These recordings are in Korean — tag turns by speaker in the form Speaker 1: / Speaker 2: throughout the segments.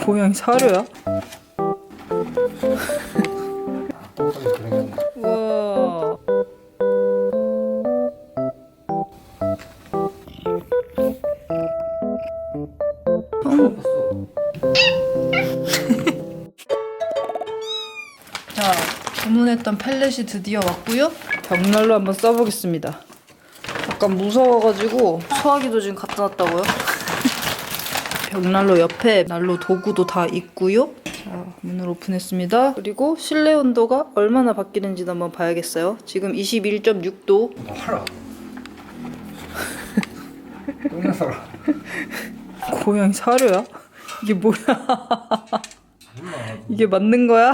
Speaker 1: 고양이 사료야? 우와. 자, 주문했던 펠렛이 드디어 왔고요. 벽난로 한번 써보겠습니다. 약간 무서워가지고 소화기도 지금 갖다 놨다고요. 벽난로 옆에 난로 도구도 다 있고요. 자, 문을 오픈했습니다. 그리고 실내 온도가 얼마나 바뀌는지 한번 봐야겠어요. 지금 21.6도.
Speaker 2: 봐라. 똥내서라.
Speaker 1: 고양이 사료야? 이게 뭐야? 이게 맞는 거야?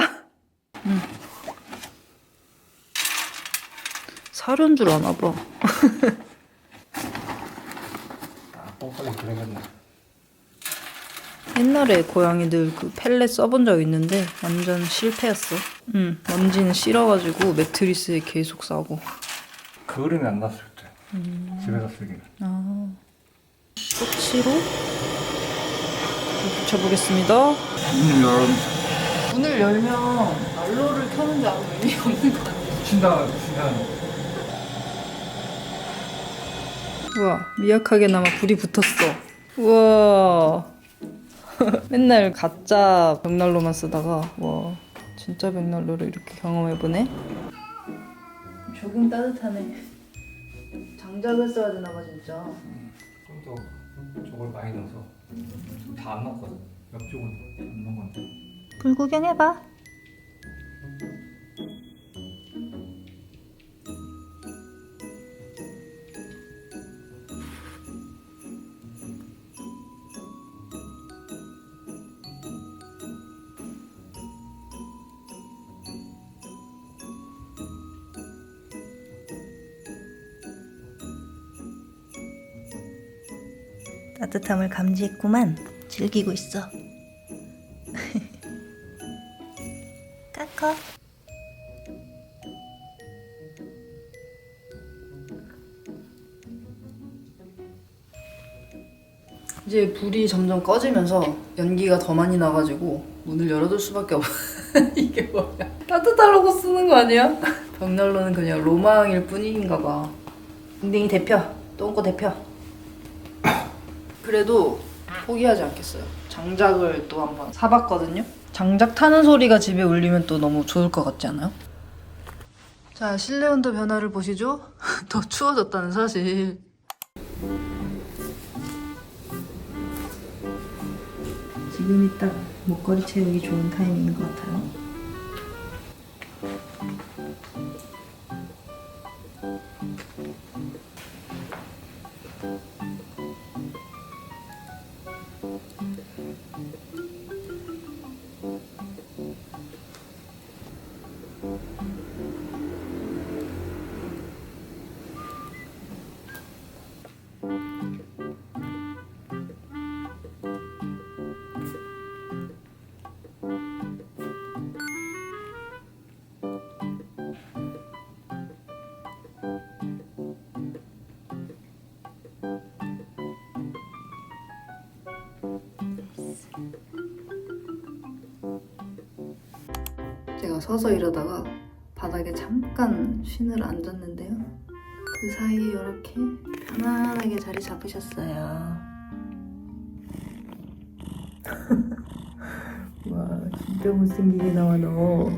Speaker 1: 사료인 줄 아나 봐.
Speaker 2: 똥까지 그러겠네.
Speaker 1: 옛날에 고양이들 그 펠렛 써본 적 있는데 완전 실패였어. 먼지는 싫어가지고 매트리스에 계속 싸고.
Speaker 2: 그을음이 안 났을 때. 집에서 쓰기는.
Speaker 1: 토치로 붙여보겠습니다.
Speaker 2: 여러분.
Speaker 1: 문을 열면 난로를 켜는데 아무 의미 없는 거 아니야?
Speaker 2: 친다.
Speaker 1: 우와, 미약하게나마 불이 붙었어. 우와. 맨날 가짜 벽난로만 쓰다가 와, 진짜 벽난로를 이렇게 경험해보네. 조금 따뜻하네. 장작을 써야 되나봐 진짜.
Speaker 2: 좀 더 저걸 많이 넣어서 다 안 넣거든. 옆쪽은 안 넣은 건데.
Speaker 1: 불 구경해봐. 따뜻함을 감지했구만. 즐기고 있어. 까커. 이제 불이 점점 꺼지면서 연기가 더 많이 나가지고 문을 열어둘 수밖에 없어. 이게 뭐야? 따뜻하려고 쓰는 거 아니야? 벽난로는 그냥 로망일 뿐인가 봐. 딩딩이 데펴. 똥꼬 데펴. 그래도 포기하지 않겠어요. 장작을 또 한번 사봤거든요. 장작 타는 소리가 집에 울리면 또 너무 좋을 것 같지 않아요? 자, 실내 온도 변화를 보시죠. 더 추워졌다는 사실. 지금이 딱 목걸이 채우기 좋은 타이밍인 것 같아요. 제가 서서 이러다가 바닥에 잠깐 쉬느라 앉았는데요. 그 사이에 이렇게 편안하게 자리 잡으셨어요. 와, 진짜 못생기게 나와 너.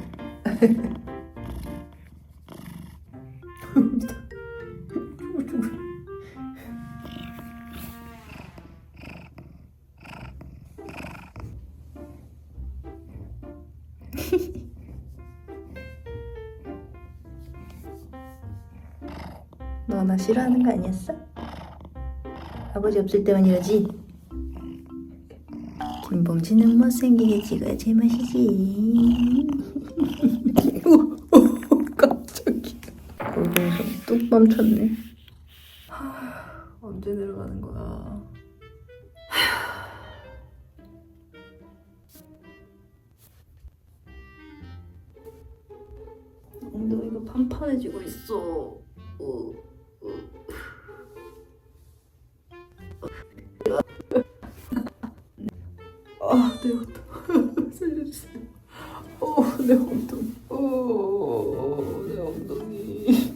Speaker 1: 너 나 싫어하는 거 아니었어? 아버지 없을 때만 이러지? 김봉지는 못생기게 찍어야 제맛이지. 깜짝이야. 골동선 뚝 멈췄네. 언제 내려가는 거야? 엉덩이가 판판해지고 있어. 아, 내 옷. 살려주세요. 내 엉덩이. 내 엉덩이.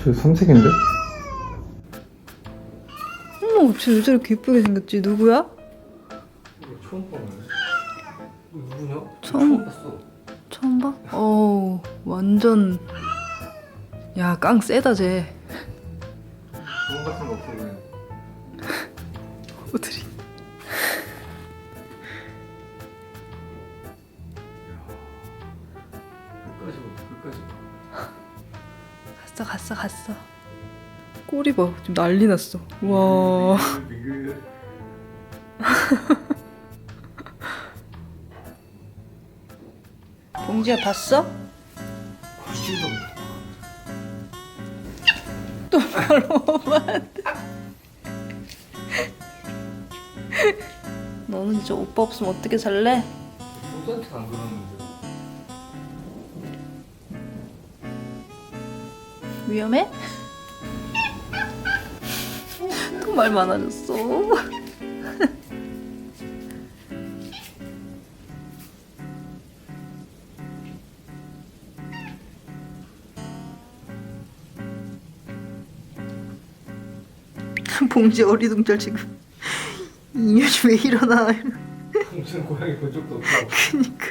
Speaker 2: 저 삼색인데?
Speaker 1: 어머, 쟤 저렇게 예쁘게 생겼지? 누구야?
Speaker 2: 처음 봐요. 누구냐?
Speaker 1: 처음
Speaker 2: 봤어.
Speaker 1: 처음 봐? 어우, 완전. 야, 깡 세다, 쟤.
Speaker 2: 돈 같은 거 없어 그냥.
Speaker 1: 어들이.
Speaker 2: 끝까지.
Speaker 1: 갔어. 꼬리 봐. 지금 난리 났어. 와.
Speaker 2: 미글.
Speaker 1: 봉지야, 봤어?
Speaker 2: 신동.
Speaker 1: 또 바로만. 너는 진짜 오빠 없으면 어떻게 살래?
Speaker 2: 소주한테 안 그러는데.
Speaker 1: 위험해? 또 말 많아졌어. 봉지 어리둥절 지금. 인연이 왜 일어나?
Speaker 2: 무슨 고양이 본 적도 없고.
Speaker 1: 그니까.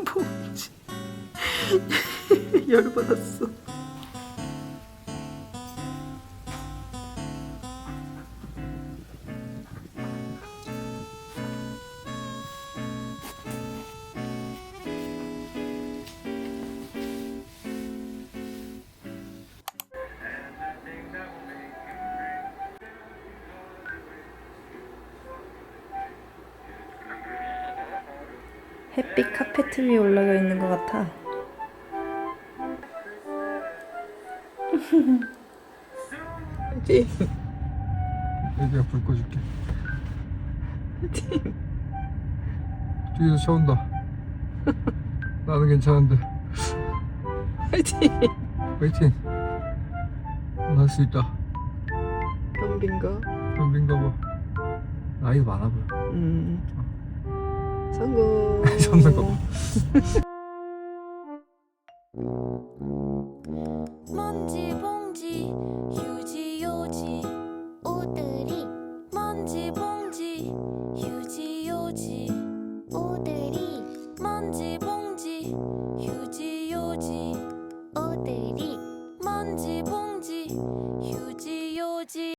Speaker 1: 봉지 열받았어. 햇빛 카페트 위에 올라가 있는 것 같아. 화이팅!
Speaker 2: 애기야 불 꺼줄게. 뒤에서 차 온다. 나는 괜찮은데.
Speaker 1: 화이팅!
Speaker 2: 화이팅. 할 수 있다.
Speaker 1: 경빈가?
Speaker 2: 현빈가 봐. 나이가 많아 보여.
Speaker 1: 성공!
Speaker 2: 잡는 거 봐.
Speaker 3: 먼지 봉지 휴지 요지 오드리 먼지 봉지 휴지 요지 오드리 먼지 봉지 휴지 요지 오드리 먼지 봉지